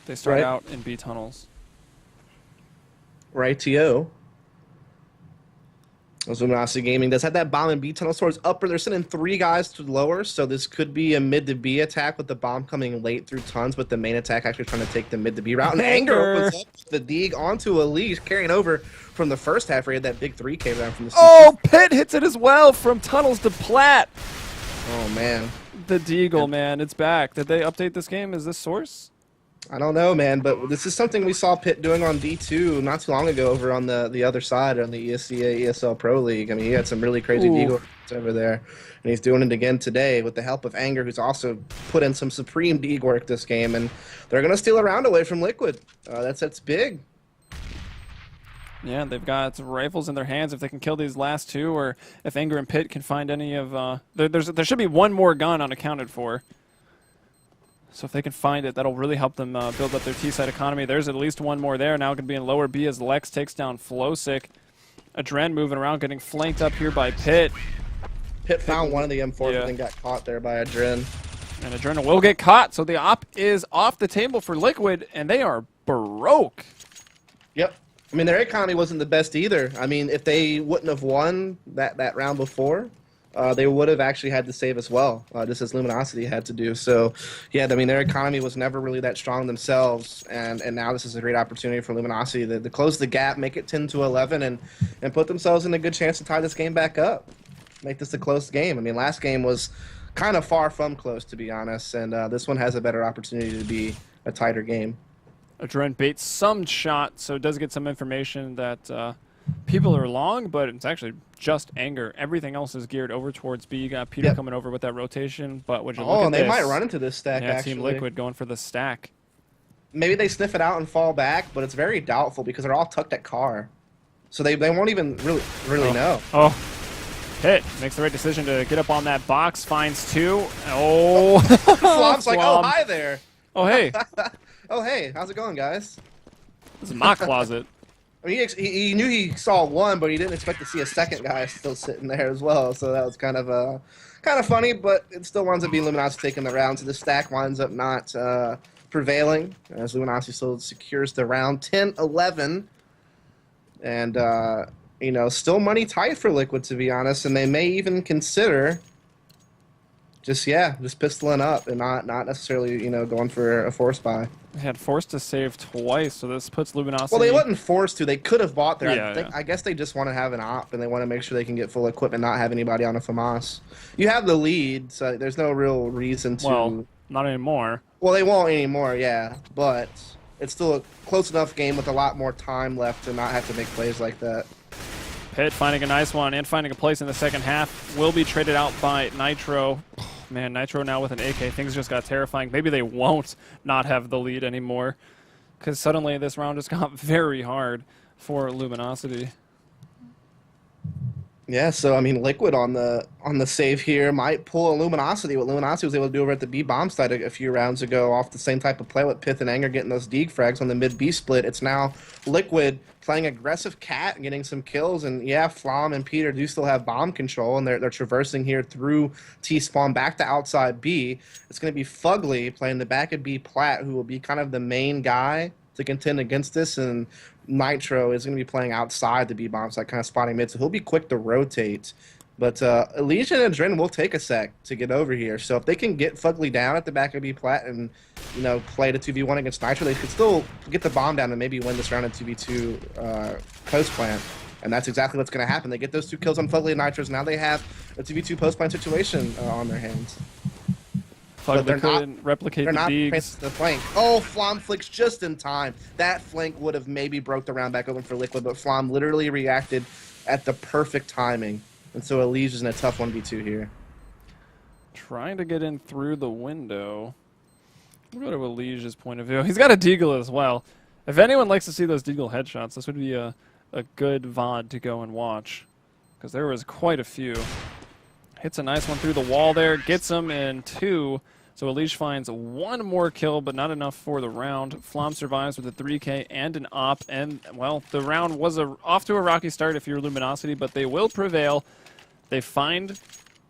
They start out in B tunnels. Rightio. Luminosity Gaming does have that bomb in B tunnel towards upper. They're sending 3 guys to lower, so this could be a mid to B attack with the bomb coming late through tons, but the main attack actually trying to take the mid to B route. And Anger opens up the Deagle onto Elige, carrying over from the first half where he had that big 3K round from the Oh, Pit hits it as well from tunnels to plat. Oh, man. The Deagle, man, it's back. Did they update this game? Is this Source? I don't know, man, but this is something we saw Pitt doing on D2 not too long ago over on the other side on the ESCA ESL Pro League. I mean, he had some really crazy Deagle over there, and he's doing it again today with the help of Anger, who's also put in some supreme Deagle work this game, and they're going to steal a round away from Liquid. That's big. Yeah, they've got rifles in their hands if they can kill these last 2, or if Anger and Pitt can find any of... there should be 1 more gun unaccounted for. So if they can find it, that'll really help them build up their T-side economy. There's at least 1 more there. Now going to be in lower B as Lex takes down Flosick. Adren moving around, getting flanked up here by Pitt. Pitt found one of the M4s, but then got caught there by Adren. And Adren will get caught, so the op is off the table for Liquid, and they are broke. Yep. I mean, their economy wasn't the best either. I mean, if they wouldn't have won that round before, they would have actually had to save as well, just as Luminosity had to do. So, yeah, I mean, their economy was never really that strong themselves, and now this is a great opportunity for Luminosity to close the gap, make it 10-11, and put themselves in a good chance to tie this game back up, make this a close game. I mean, last game was kind of far from close, to be honest, and this one has a better opportunity to be a tighter game. Adren baits some shot, so it does get some information that people are long, but it's actually just Anger. Everything else is geared over towards B. You got Peter coming over with that rotation, but would you look at and they might run into this stack, actually. Team Liquid going for the stack. Maybe they sniff it out and fall back, but it's very doubtful because they're all tucked at car. So they won't even really know. Oh. Pitt makes the right decision to get up on that box, finds 2. Oh. Flom's like, oh, hi there. Oh, hey. Oh, hey, how's it going, guys? This is my closet. I mean, he knew he saw 1, but he didn't expect to see a second guy still sitting there as well. So that was kind of funny, but it still winds up being Luminosity taking the round. So the stack winds up not prevailing as Luminosity still secures the round 10-11, and you know, still money tight for Liquid, to be honest, and they may even consider just pistoling up and not necessarily, you know, going for a force buy. They had forced to save twice, so this puts Luminosity... Well, they wasn't forced to. They could have bought there. I guess they just want to have an op, and they want to make sure they can get full equipment, not have anybody on a FAMAS. You have the lead, so there's no real reason to... Well, not anymore. Well, they won't anymore, yeah, but it's still a close enough game with a lot more time left to not have to make plays like that. Pitt finding a nice one and finding a place in the second half. Will be traded out by Nitro. Man, Nitro now with an AK. Things just got terrifying. Maybe they won't not have the lead anymore. because suddenly this round just got very hard for Luminosity. Yeah, so I mean, Liquid on the save here might pull a Luminosity. What Luminosity was able to do over at the B bomb side a few rounds ago, off the same type of play with Pith and Anger getting those Deagle frags on the mid B split. It's now Liquid playing aggressive cat and getting some kills. And yeah, Flom and Peter do still have bomb control, and they're traversing here through T spawn back to outside B. It's going to be Fugly playing the back of B plat, who will be kind of the main guy to contend against this, and Nitro is going to be playing outside the B-bomb side, kind of spotting mid, so he'll be quick to rotate. But Elysian and Dren will take a sec to get over here, so if they can get Fugly down at the back of B-plat and, you know, play the 2v1 against Nitro, they could still get the bomb down and maybe win this round in 2v2 post-plant. And that's exactly what's going to happen. They get those 2 kills on Fugly and Nitros, now they have a 2v2 post-plant situation on their hands. Fugly couldn't replicate the Deags. The flank. Oh, Flom flicks just in time. That flank would have maybe broke the round back open for Liquid, but Flom literally reacted at the perfect timing. And so Elise is in a tough 1v2 here. Trying to get in through the window. We'll go to Elise's point of view. He's got a Deagle as well. If anyone likes to see those Deagle headshots, this would be a good VOD to go and watch, because there was quite a few. Hits a nice one through the wall there, gets him in 2. So Elise finds 1 more kill, but not enough for the round. Flom survives with a 3K and an op, and, well, the round was off to a rocky start if you're Luminosity, but they will prevail. They find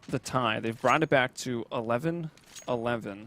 the tie. They've brought it back to 11-11.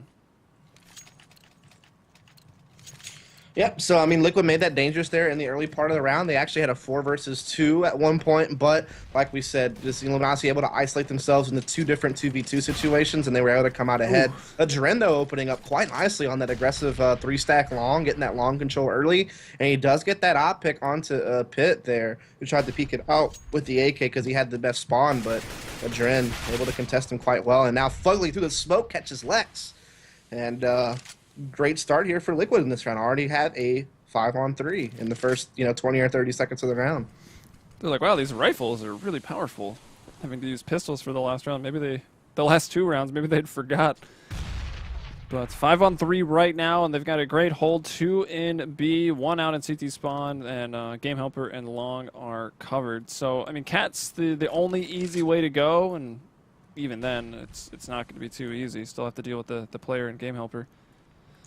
Yep, so I mean, Liquid made that dangerous there in the early part of the round. They actually had a 4 versus 2 at one point, but like we said, just Luminosity able to isolate themselves into 2 different 2v2 situations, and they were able to come out ahead. Adren, though, opening up quite nicely on that aggressive 3-stack long, getting that long control early, and he does get that op pick onto Pit there, who tried to peek it out with the AK because he had the best spawn, but Adren able to contest him quite well, and now Fugly through the smoke catches Lex, and great start here for Liquid in this round. Already had a 5-on-3 in the first, 20 or 30 seconds of the round. They're like, wow, these rifles are really powerful. Having to use pistols for the last round. Maybe the last 2 rounds, maybe they'd forgot. But 5-on-3 right now, and they've got a great hold. 2 in B, 1 out in CT spawn, and Game Helper and Long are covered. So, I mean, Cat's the only easy way to go, and even then, it's not going to be too easy. Still have to deal with the player and Game Helper.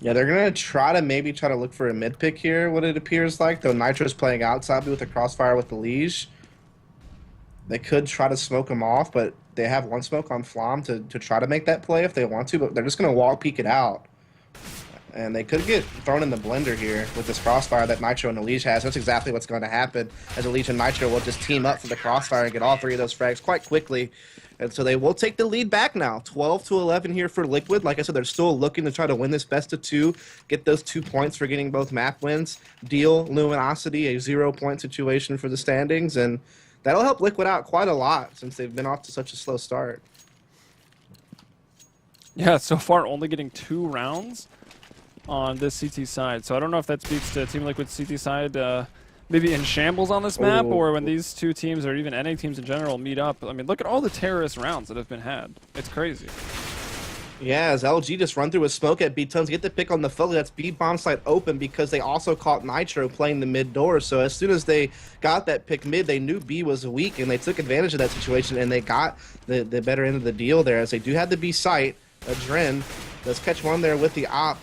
Yeah, they're going to maybe try to look for a mid pick here, what it appears like, though Nitro's playing outside with a crossfire with the Liege. They could try to smoke him off, but they have 1 smoke on Flom to try to make that play if they want to, but they're just going to wall peek it out. And they could get thrown in the blender here with this crossfire that Nitro and the Liege has. That's exactly what's going to happen, as the Liege and Nitro will just team up for the crossfire and get all 3 of those frags quite quickly. And so they will take the lead back now. 12-11 here for Liquid. Like I said, they're still looking to try to win this best of 2, get those 2 points for getting both map wins, deal Luminosity a 0-point situation for the standings, and that'll help Liquid out quite a lot since they've been off to such a slow start. Yeah, so far only getting 2 rounds on this CT side. So I don't know if that speaks to Team Liquid's CT side maybe in shambles on this map, or when these 2 teams, or even NA teams in general, meet up. I mean, look at all the terrorist rounds that have been had. It's crazy. Yeah, as LG just run through with smoke at B-Tons, get the pick on the Fugly. That's B-bomb site open because they also caught Nitro playing the mid door. So as soon as they got that pick mid, they knew B was weak, and they took advantage of that situation, and they got the better end of the deal there, as they do have the B site. Adren does catch 1 there with the op.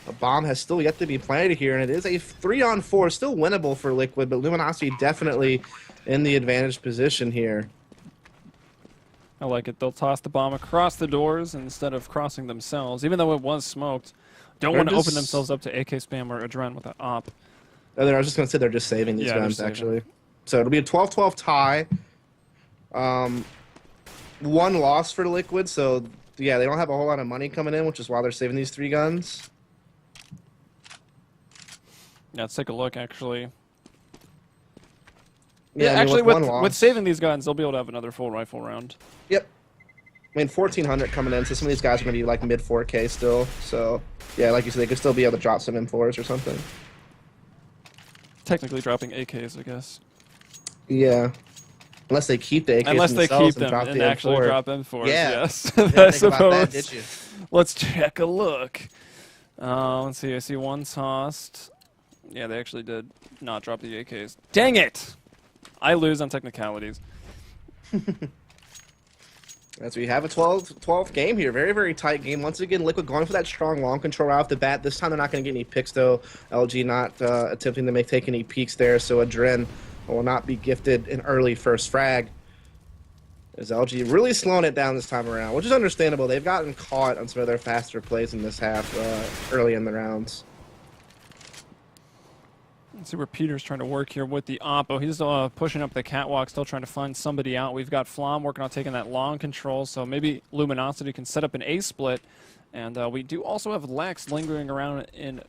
A bomb has still yet to be planted here, and it is a 3-on-4, still winnable for Liquid, but Luminosity definitely in the advantaged position here. I like it. They'll toss the bomb across the doors instead of crossing themselves, even though it was smoked. Don't want to open themselves up to AK spam or Adren with an op. I was just going to say they're just saving these guns, actually. So it'll be a 12-12 tie. 1 loss for Liquid, so yeah, they don't have a whole lot of money coming in, which is why they're saving these 3 guns. Yeah, let's take a look, actually. Yeah, actually, with saving these guns, they'll be able to have another full rifle round. Yep. I mean, 1,400 coming in, so some of these guys are going to be like mid 4K still. So, yeah, like you said, they could still be able to drop some M4s or something. Technically dropping AKs, I guess. Yeah. Unless they keep the AKs Unless they keep them and actually drop M4s, yes. I suppose. Did you? Let's check a look. Let's see. I see 1 tossed. Yeah, they actually did not drop the AKs. Dang it! I lose on technicalities. As we have a 12 game here. Very, very tight game. Once again, Liquid going for that strong long control right off the bat. This time they're not going to get any picks, though. LG not attempting to take any peeks there, so Adren will not be gifted an early first frag. As LG really slowing it down this time around, which is understandable. They've gotten caught on some of their faster plays in this half early in the rounds. Let's see where Peter's trying to work here with the Oppo. He's pushing up the catwalk, still trying to find somebody out. We've got Flom working on taking that long control, so maybe Luminosity can set up an A split. And we do also have Lex lingering around in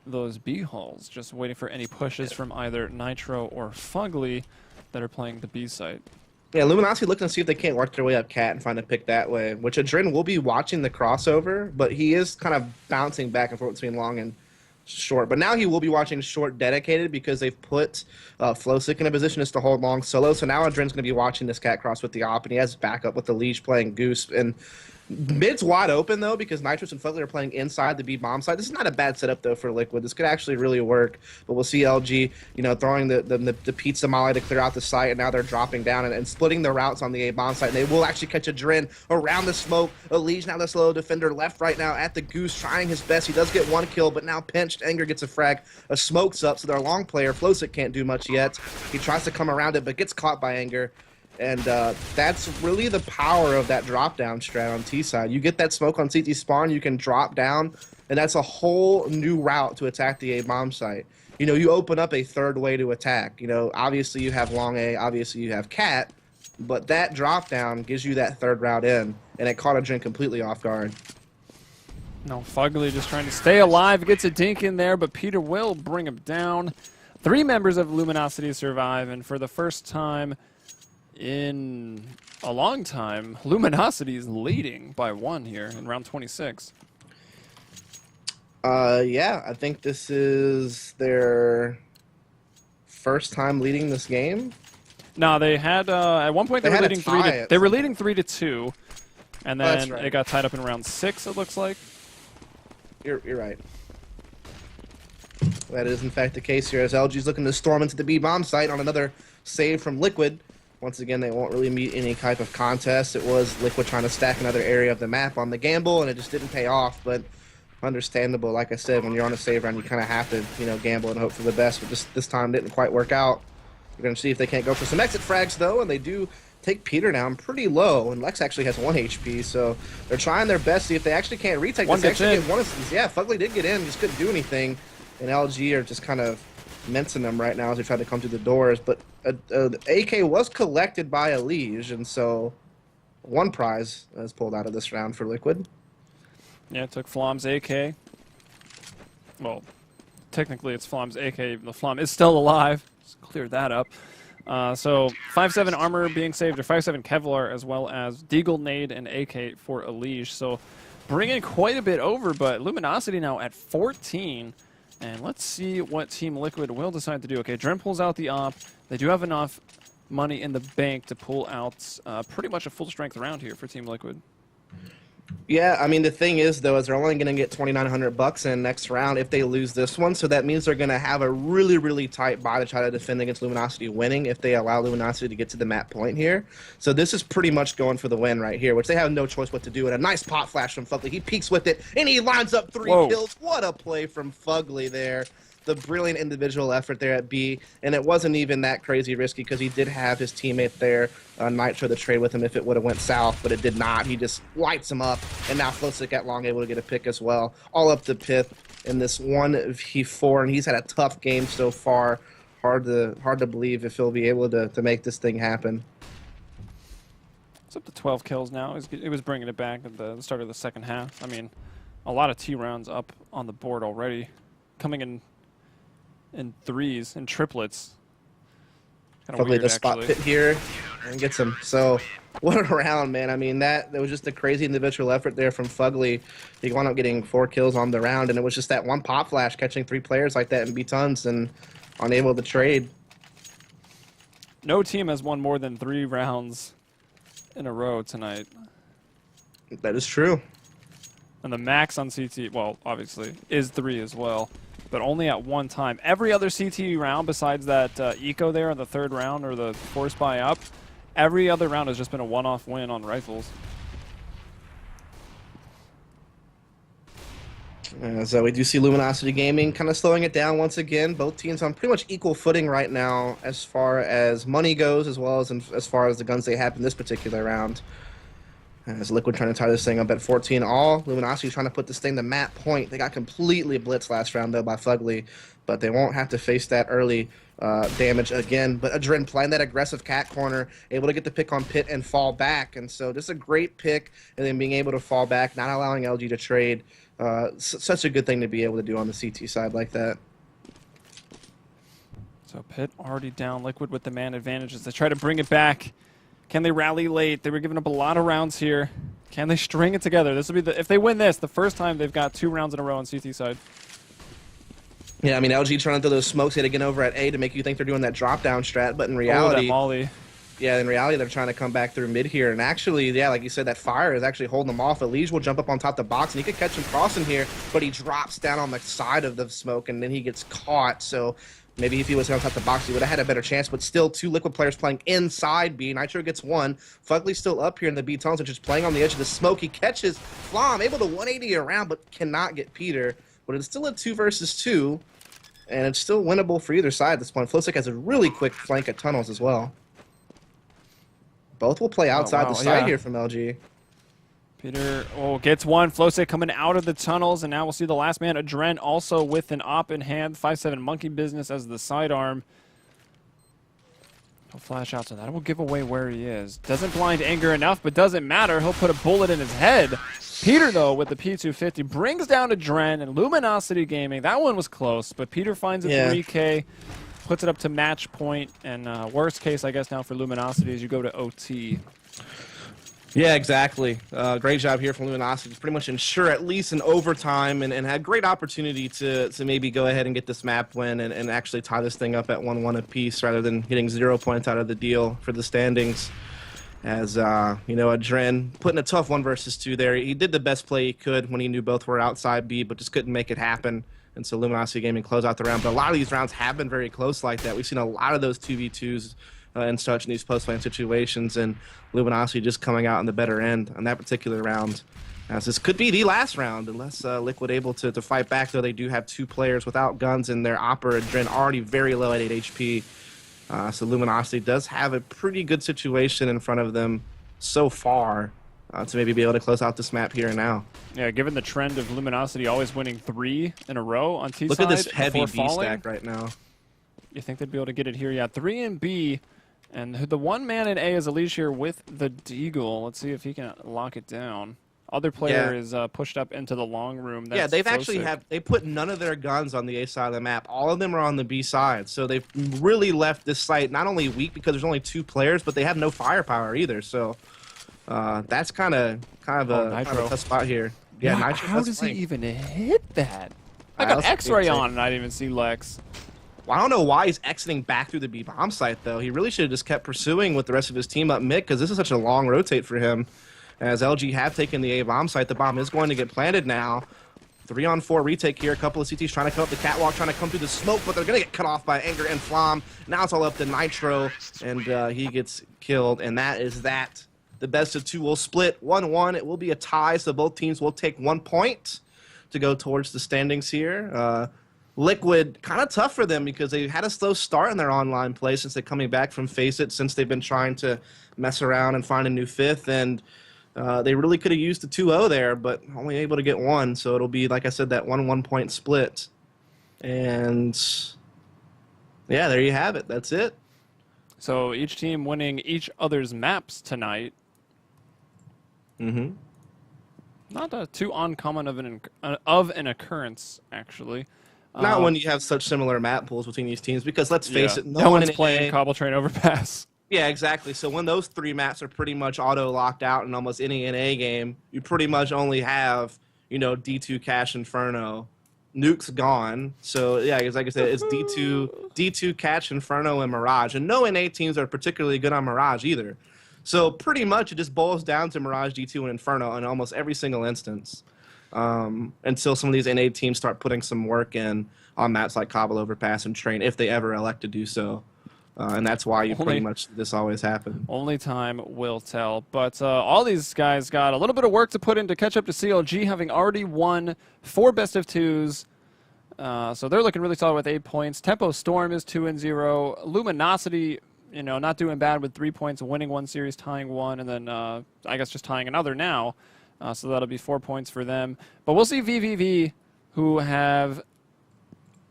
those B halls, just waiting for any pushes from either Nitro or Fugly that are playing the B site. Yeah, Luminosity looking to see if they can't work their way up Cat and find a pick that way, which Adren will be watching the crossover, but he is kind of bouncing back and forth between long and short. But now he will be watching short dedicated because they've put Flowsick in a position just to hold long solo. So now Adren's going to be watching this cat cross with the op, and he has backup with the Leash playing Goose. And mid's wide open, though, because Nitrous and Fugly are playing inside the B-bomb side. This is not a bad setup, though, for Liquid. This could actually really work. But we'll see LG, throwing the pizza molly to clear out the site, and now they're dropping down and splitting the routes on the A-bomb site. And they will actually catch Adren around the smoke. Eliege now the slow defender left right now at the Goose, trying his best. He does get one kill, but now pinched. Anger gets a frag. A smoke's up, so their long player, Flowsick, can't do much yet. He tries to come around it, but gets caught by Anger. And that's really the power of that drop-down strat on T-side. You get that smoke on CT spawn, you can drop down, and that's a whole new route to attack the A-bomb site. You open up a third way to attack. Obviously you have long A, obviously you have Cat, but that drop-down gives you that third route in, and it caught Adren completely off guard. No, Fugly just trying to stay alive, gets a dink in there, but Peter will bring him down. 3 members of Luminosity survive, and for the first time in a long time, Luminosity is leading by 1 here in round 26. Yeah, I think this is their first time leading this game. No, they had at one point they were leading 3-2, and then it got tied up in round 6. It looks like. You're right. That is in fact the case here, as LG's looking to storm into the B-bomb site on another save from Liquid. Once again, they won't really meet any type of contest. It was Liquid trying to stack another area of the map on the gamble, and it just didn't pay off. But understandable, like I said, when you're on a save round, you kind of have to, gamble and hope for the best. But just this time didn't quite work out. We're going to see if they can't go for some exit frags, though, and they do take Peter down pretty low, and Lex actually has 1 HP, so they're trying their best to see if they actually can't retake this. Actually get one of these. Yeah, Fugly did get in, just couldn't do anything, and LG are just kind of mincing them right now as they try to come through the doors. But AK was collected by Eliege, and so 1 prize is pulled out of this round for Liquid. Yeah, it took Flom's AK. Well, technically it's Flom's AK, even though Flom is still alive. Let's clear that up. So 5-7 armor being saved, or 5-7 Kevlar, as well as Deagle, Nade, and AK for Eliege. So bringing quite a bit over, but Luminosity now at 14. And let's see what Team Liquid will decide to do. Okay, Dren pulls out the op. They do have enough money in the bank to pull out pretty much a full strength round here for Team Liquid. Yeah, I mean, the thing is, though, is they're only going to get $2,900 in next round if they lose this one. So that means they're going to have a really, really tight buy to try to defend against Luminosity winning if they allow Luminosity to get to the map point here. So this is pretty much going for the win right here, which they have no choice what to do. And a nice pop flash from Fugly. He peeks with it, and he lines up 3 kills. What a play from Fugly there. The brilliant individual effort there at B, and it wasn't even that crazy risky because he did have his teammate there, Nitro, to trade with him if it would have went south, but it did not. He just lights him up, and now Flowsick at long able to get a pick as well. All up to Pith in this 1v4, and he's had a tough game so far. Hard to believe if he'll be able to make this thing happen. It's up to 12 kills now. It was bringing it back at the start of the second half. I mean, a lot of T rounds up on the board already, coming in 3s and triplets. Probably the spot pit here and gets him. So what a round, man. I mean, that was just a crazy individual effort there from Fugly. He wound up getting 4 kills on the round, and it was just that 1 pop flash catching 3 players like that in B-tons and unable to trade. No team has won more than 3 rounds in a row tonight. That is true. And the max on CT, well, obviously, is 3 as well. but only at one time. Every other CT round besides that eco there in the 3rd round or the force buy up, every other round has just been a one-off win on rifles. So we do see Luminosity Gaming kind of slowing it down once again. Both teams on pretty much equal footing right now as far as money goes, as well as far as the guns they have in this particular round. As Liquid trying to tie this thing up at 14 all. Luminosity trying to put this thing to map point. They got completely blitzed last round, though, by Fugly, but they won't have to face that early damage again. But Adren playing that aggressive cat corner, able to get the pick on Pit and fall back. And so just a great pick, and then being able to fall back, not allowing LG to trade. Such a good thing to be able to do on the CT side like that. So Pit already down. Liquid with the man advantage as they try to bring it back. Can they rally late? They were giving up a lot of rounds here. Can they string it together? This will be if they win this, the first time they've got 2 rounds in a row on CT side. Yeah, I mean, LG trying to throw those smokes yet again over at A to make you think they're doing that drop down strat, but in reality, that molly. Yeah, in reality, they're trying to come back through mid here. And actually, yeah, like you said, that fire is actually holding them off. Elige will jump up on top of the box, and he could catch him crossing here, but he drops down on the side of the smoke, and then he gets caught. So maybe if he was on top of the box, he would have had a better chance. But still, 2 Liquid players playing inside B. Nitro gets 1. Fugly's still up here in the B tunnels, and just playing on the edge of the smoke. He catches Flom, able to 180 around, but cannot get Peter. But it's still a 2 versus 2, and it's still winnable for either side at this point. Flowsick has a really quick flank at tunnels as well. Both will play outside the side here from LG. Peter gets 1. Flowsick coming out of the tunnels, and now we'll see the last man, Adren, also with an op in hand. 5-7 monkey business as the sidearm. He'll flash out, so that will give away where he is. Doesn't blind Anger enough, but doesn't matter. He'll put a bullet in his head. Peter, though, with the P250, brings down Adren and Luminosity Gaming. That one was close, but Peter finds a 3K. Puts it up to match point, and worst case, I guess, now for Luminosity is you go to OT. Yeah, exactly. Great job here from Luminosity to pretty much ensure at least an overtime and had great opportunity to maybe go ahead and get this map win and actually tie this thing up at 1-1 apiece rather than getting 0 points out of the deal for the standings. As, Adren putting a tough 1 versus 2 there. He did the best play he could when he knew both were outside B, but just couldn't make it happen. And so Luminosity Gaming close out the round. But a lot of these rounds have been very close like that. We've seen a lot of those 2v2s and such in these post-play situations, and Luminosity just coming out on the better end on that particular round. As this could be the last round, unless Liquid able to fight back, though they do have 2 players without guns, and their Opera Adren already very low at 8 HP. So Luminosity does have a pretty good situation in front of them so far. To maybe be able to close out this map here and now. Yeah, given the trend of Luminosity always winning 3 in a row on T-side. Look at this heavy B falling, stack right now. You think they'd be able to get it here? Yeah, 3 in B, and the 1 man in A is Elige here with the Deagle. Let's see if he can lock it down. Other player is pushed up into the long room. That's they've actually they put none of their guns on the A side of the map. All of them are on the B side. So they've really left this site not only weak because there's only 2 players, but they have no firepower either. So that's kind of a tough spot here. Yeah, wow, Nitro. How does he even hit that? I got X-ray on and I didn't even see Lex. Well, I don't know why he's exiting back through the B bomb site though. He really should have just kept pursuing with the rest of his team up mid because this is such a long rotate for him. As LG have taken the A bomb site, the bomb is going to get planted now. 3-on-4 retake here. A couple of CTs trying to come up the catwalk, trying to come through the smoke, but they're going to get cut off by Anger and Flom. Now it's all up to Nitro, and he gets killed, and that is that. The best of 2 will split 1-1. It will be a tie, so both teams will take 1 point to go towards the standings here. Liquid, kind of tough for them because they had a slow start in their online play since they're coming back from Face It, since they've been trying to mess around and find a new 5th, and they really could have used the 2-0 there, but only able to get 1, so it'll be, like I said, that 1-1 point split. And, yeah, there you have it. That's it. So each team winning each other's maps tonight. Mm-hmm. Not too uncommon of an occurrence, actually. Not when you have such similar map pools between these teams, because let's face it, no one's playing Cobble Train Overpass. Yeah, exactly. So when those 3 maps are pretty much auto-locked out in almost any NA game, you pretty much only have, D2 Cash Inferno. Nuke's gone. So, yeah, like I said, it's D2 Catch, Inferno, and Mirage. And no NA teams are particularly good on Mirage either. So pretty much it just boils down to Mirage, D2, and Inferno in almost every single instance. until some of these NA teams start putting some work in on maps like Cobble Overpass and Train, if they ever elect to do so. And that's why you pretty much this always happen. Only time will tell. But all these guys got a little bit of work to put in to catch up to CLG, having already won 4 best-of-2s. So they're looking really solid with 8 points. Tempo Storm is 2-0. Luminosity, not doing bad with 3 points, winning 1 series, tying 1, and then I guess just tying another now. So that'll be 4 points for them. But we'll see VVV, who have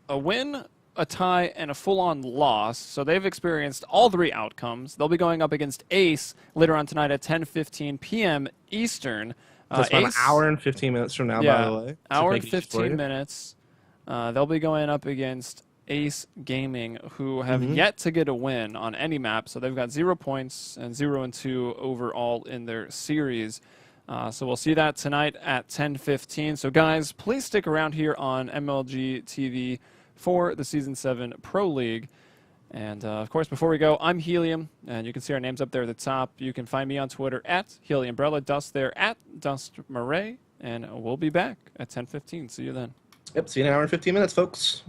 a win, a tie, and a full-on loss. So they've experienced all 3 outcomes. They'll be going up against Ace later on tonight at 10:15 p.m. Eastern. That's about an hour and 15 minutes from now, by the way. Hour and 15 minutes. They'll be going up against Ace Gaming, who have yet to get a win on any map. So they've got 0 points and 0-2 overall in their series. So we'll see that tonight at 10:15. So guys, please stick around here on MLG TV for the Season 7 Pro League. And, of course, before we go, I'm Helium, and you can see our names up there at the top. You can find me on Twitter at HeliumBrella, Dust there at DustMurray, and we'll be back at 10:15. See you then. Yep, see you in an hour and 15 minutes, folks.